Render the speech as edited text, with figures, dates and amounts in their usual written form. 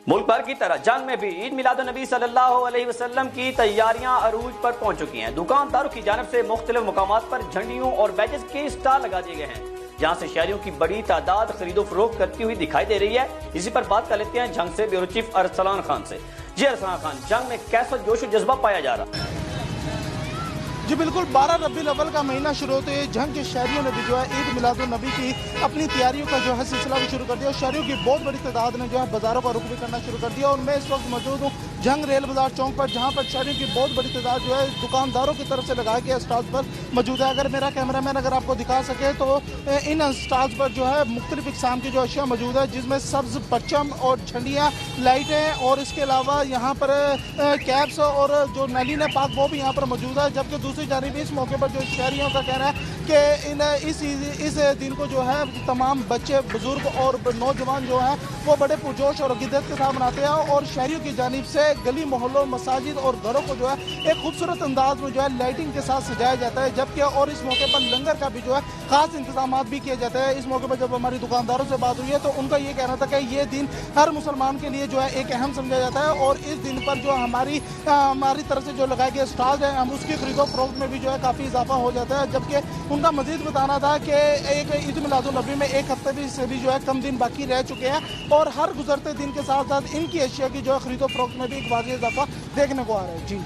ملک بھر کی طرح جنگ میں بھی عید میلاد النبی صلی اللہ علیہ وسلم کی تیاریاں عروج پر پہنچ چکی ہیں۔ دکانداروں کی جانب سے مختلف مقامات پر جھنڈیوں اور بیجز کے اسٹال لگا دیے گئے ہیں، جہاں سے شہریوں کی بڑی تعداد خرید و فروخت کرتی ہوئی دکھائی دے رہی ہے۔ اسی پر بات کر لیتے ہیں جنگ سے بیورو چیف ارسلان خان سے۔ جی ارسلان خان، جنگ میں کیسا جوش و جذبہ پایا جا رہا ہے؟ جی بالکل، 12 ربیع الاول کا مہینہ شروع ہوتے ہی جنگ کے شہریوں نے بھی جو ہے عید میلاد النبی کی اپنی تیاریوں کا جو ہے سلسلہ بھی شروع کر دیا، اور شہریوں کی بہت بڑی تعداد نے جو ہے بازاروں کا رخ بھی کرنا شروع کر دیا۔ اور میں اس وقت موجود ہوں جنگ ریل بازار چوک پر، جہاں پر شہریوں کی بہت بڑی تعداد جو ہے دکانداروں کی طرف سے لگائے گئے اسٹالز پر موجود ہے۔ اگر میرا کیمرہ مین اگر آپ کو دکھا سکے تو ان اسٹالز پر جو ہے مختلف اقسام کی جو اشیاء موجود ہے، جس میں سبز پرچم اور جھنڈیاں، لائٹیں، اور اس کے علاوہ یہاں پر کیپس اور جو نلین پاک وہ بھی یہاں پر موجود ہے۔ جبکہ دوسری جانب اس موقع پر جو شہریوں کا کہنا ہے کہ اس دن کو جو ہے تمام بچے، بزرگ اور نوجوان جو ہیں وہ بڑے پرجوش اور عقیدت کے ساتھ مناتے ہیں، اور شہریوں کی جانب سے گلی محلوں، مساجد اور گھروں کو جو ہے ایک خوبصورت انداز میں جو ہے لائٹنگ کے ساتھ سجایا جاتا ہے۔ جبکہ اور اس موقع پر لنگر کا بھی جو ہے خاص انتظامات بھی کیے جاتے ہیں۔ اس موقع پر جب ہماری دکانداروں سے بات ہوئی ہے تو ان کا یہ کہنا تھا کہ یہ دن ہر مسلمان کے لیے جو ہے ایک اہم سمجھا جاتا ہے، اور اس دن پر جو ہماری طرف سے جو لگائے گئے اسٹالز ہیں، ہم اس کی خرید و فروخت میں بھی جو ہے کافی اضافہ ہو جاتا ہے۔ جبکہ ان کا مزید بتانا تھا کہ ایک عید میلاد النبی میں ایک ہفتے بھی سے بھی جو ہے کم دن باقی رہ چکے ہیں، اور ہر گزرتے دن کے ساتھ ساتھ ان کی اشیاء کی جو ہے خرید و فروخت میں بھی ایک واضح اضافہ دیکھنے کو آ رہا ہے۔ جی